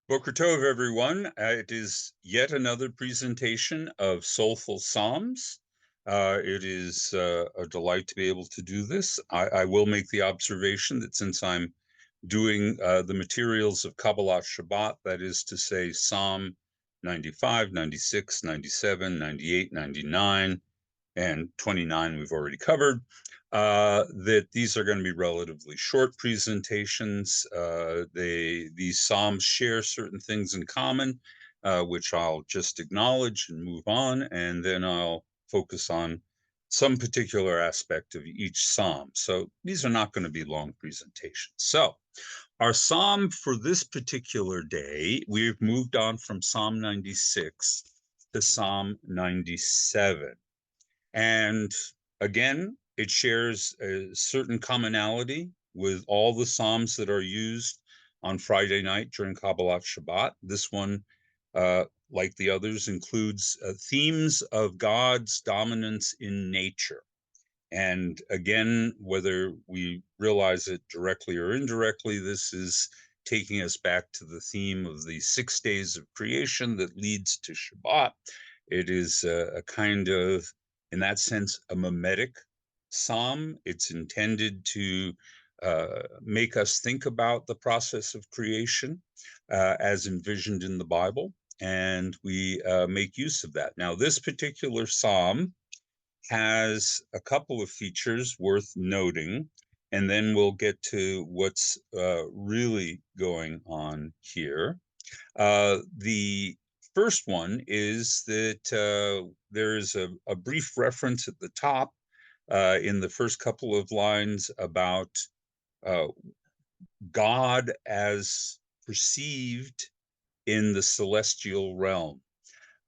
Boker Tov, everyone. It is yet another presentation of Soulful Psalms. It is a delight to be able to do this. I will make the observation that since I'm doing the materials of Kabbalat Shabbat, that is to say Psalm 95, 96, 97, 98, 99, and 29 we've already covered, that these are going to be relatively short presentations. These Psalms share certain things in common, which I'll just acknowledge and move on, and then I'll focus on some particular aspect of each Psalm. So these are not going to be long presentations. So our Psalm for this particular day, we've moved on from Psalm 96 to Psalm 97. And again, it shares a certain commonality with all the Psalms that are used on Friday night during Kabbalat Shabbat. This one, like the others, includes themes of God's dominance in nature. And again, whether we realize it directly or indirectly, this is taking us back to the theme of the 6 days of creation that leads to Shabbat. It is a kind of, in that sense, a mimetic psalm. It's intended to make us think about the process of creation as envisioned in the Bible, and we make use of that. Now, this particular psalm has a couple of features worth noting, and then we'll get to what's really going on here. The first one is that there's a brief reference at the top in the first couple of lines about uh, God as perceived in the celestial realm.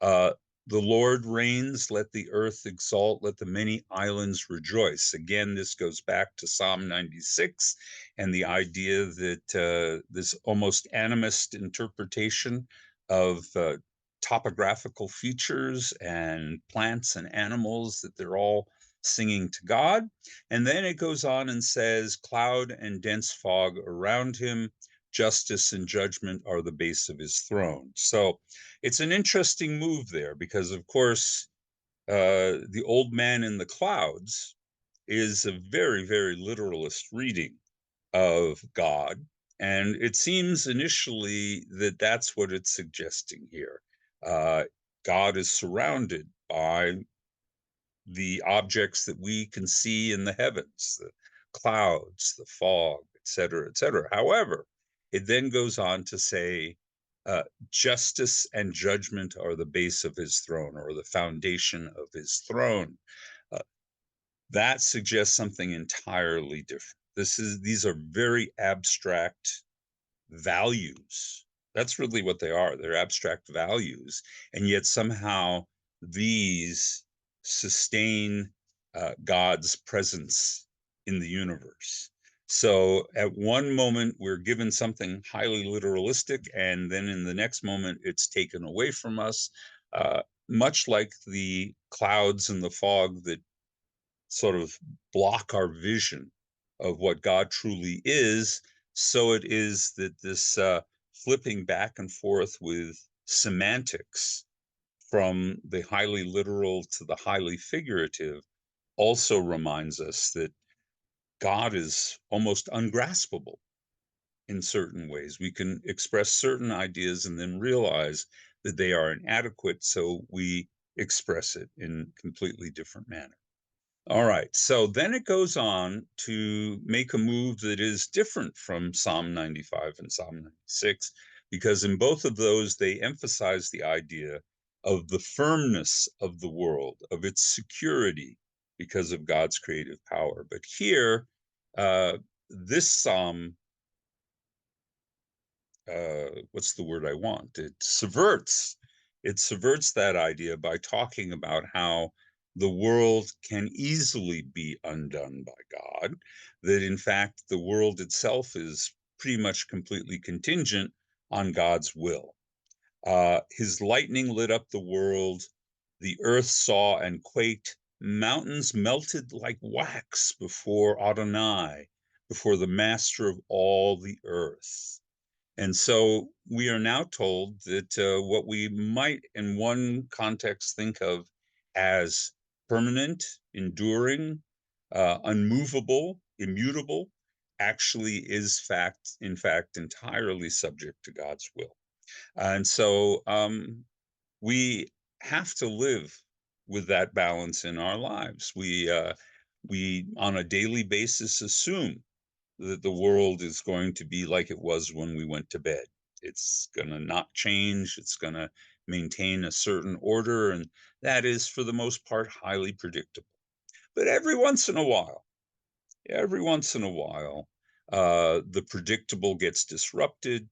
Uh, the Lord reigns, let the earth exalt, let the many islands rejoice. Again, this goes back to Psalm 96 and the idea that this almost animist interpretation of topographical features and plants and animals, that they're all singing to God. And then it goes on and says, cloud and dense fog around him, justice and judgment are the base of his throne. So it's an interesting move there because, of course, the old man in the clouds is a very, very literalist reading of God. And it seems initially that that's what it's suggesting here. Uh, God is surrounded by the objects that we can see in the heavens, the clouds, the fog, et cetera, et cetera. However, it then goes on to say, justice and judgment are the base of his throne, or the foundation of his throne. Uh, that suggests something entirely different. These are very abstract values. That's really what they are. They're abstract values, and yet somehow these sustain God's presence in the universe. So at one moment we're given something highly literalistic, and then in the next moment it's taken away from us, much like the clouds and the fog that sort of block our vision of what God truly is. So it is that this flipping back and forth with semantics from the highly literal to the highly figurative also reminds us that God is almost ungraspable in certain ways. We can express certain ideas and then realize that they are inadequate, so we express it in a completely different manner. All right, so then it goes on to make a move that is different from Psalm 95 and Psalm 96, because in both of those, they emphasize the idea of the firmness of the world, of its security because of God's creative power. But here, this psalm, what's the word I want? It subverts that idea by talking about how the world can easily be undone by God, that in fact the world itself is pretty much completely contingent on God's will. His lightning lit up the world, the earth saw and quaked, mountains melted like wax before Adonai, before the master of all the earth. And so we are now told that what we might in one context think of as permanent, enduring, unmovable, immutable, actually is in fact, entirely subject to God's will. And so we have to live with that balance in our lives. We on a daily basis assume that the world is going to be like it was when we went to bed. It's going to not change. It's going to maintain a certain order, and that is, for the most part, highly predictable. But every once in a while, the predictable gets disrupted.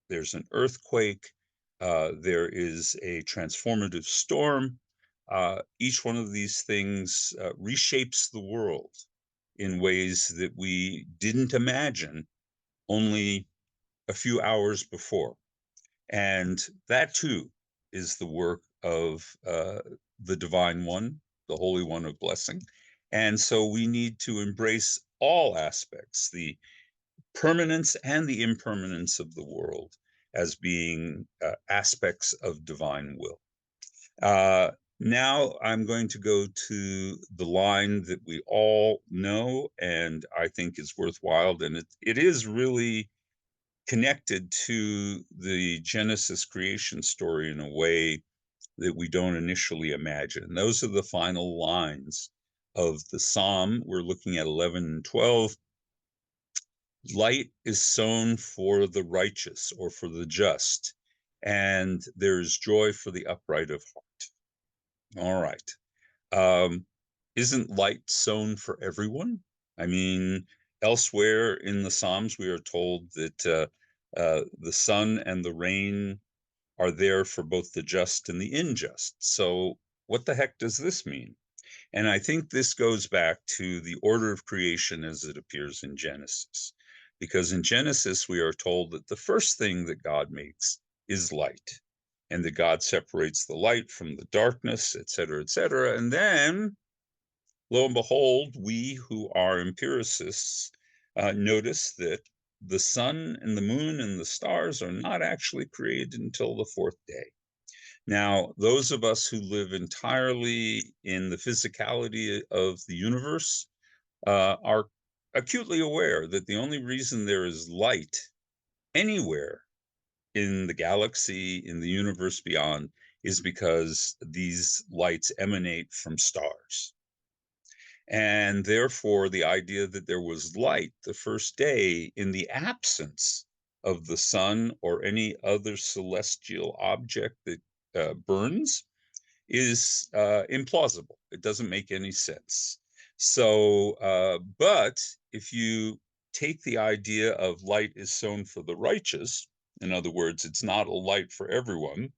There's an earthquake. There is a transformative storm. Each one of these things reshapes the world in ways that we didn't imagine only a few hours before. And that too is the work of the Divine One, the Holy One of Blessing. And so we need to embrace all aspects, the permanence and the impermanence of the world, as being aspects of divine will. Now I'm going to go to the line that we all know and I think is worthwhile, and it is really connected to the Genesis creation story in a way that we don't initially imagine. Those are the final lines of the Psalm. We're looking at 11 and 12. Light is sown for the righteous or for the just, and there is joy for the upright of heart. All right. Isn't light sown for everyone? I mean, elsewhere in the Psalms, we are told that the sun and the rain are there for both the just and the unjust. So, what the heck does this mean? And I think this goes back to the order of creation as it appears in Genesis. Because in Genesis, we are told that the first thing that God makes is light, and that God separates the light from the darkness, et cetera, et cetera. And then, lo and behold, we who are empiricists notice that the sun and the moon and the stars are not actually created until the fourth day. Now, those of us who live entirely in the physicality of the universe are acutely aware that the only reason there is light anywhere in the galaxy, in the universe beyond, is because these lights emanate from stars. And therefore, the idea that there was light the first day in the absence of the sun or any other celestial object that burns is implausible. It doesn't make any sense. So, but if you take the idea of light is sown for the righteous, in other words, it's not a light for everyone,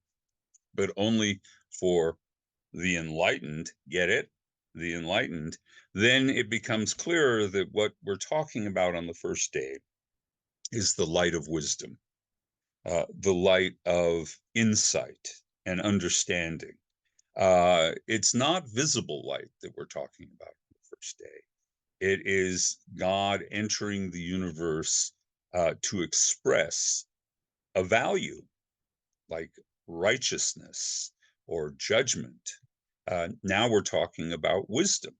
but only for the enlightened, get it? The enlightened, then it becomes clearer that what we're talking about on the first day is the light of wisdom, the light of insight and understanding. It's not visible light that we're talking about on the first day. It is God entering the universe to express a value like righteousness or judgment. Now we're talking about wisdom.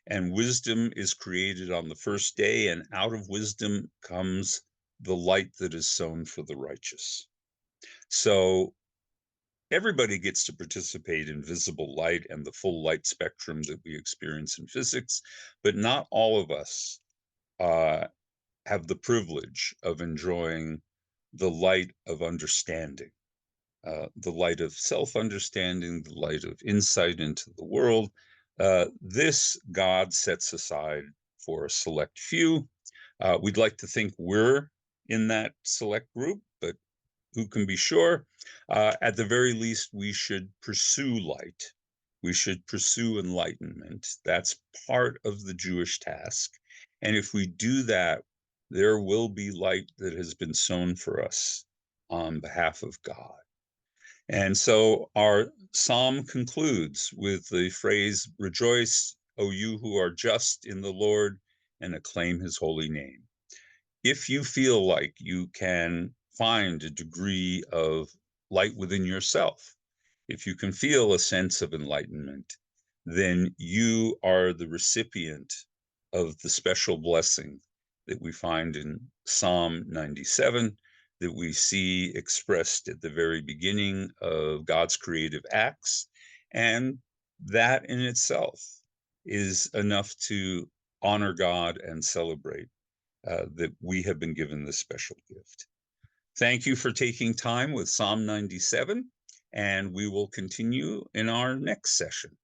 And wisdom is created on the first day, and out of wisdom comes the light that is sown for the righteous. So everybody gets to participate in visible light and the full light spectrum that we experience in physics, but not all of us have the privilege of enjoying the light of understanding, the light of self-understanding, the light of insight into the world. This God sets aside for a select few. We'd like to think we're in that select group, but who can be sure? At the very least, we should pursue light. We should pursue enlightenment. That's part of the Jewish task. And if we do that, there will be light that has been sown for us on behalf of God. And so our psalm concludes with the phrase, "Rejoice, O you who are just in the Lord, and acclaim his holy name." if you feel like you can find a degree of light within yourself, if you can feel a sense of enlightenment, then you are the recipient of the special blessing that we find in Psalm 97, that we see expressed at the very beginning of God's creative acts. And that in itself is enough to honor God and celebrate that we have been given this special gift. Thank you for taking time with Psalm 97, and we will continue in our next session.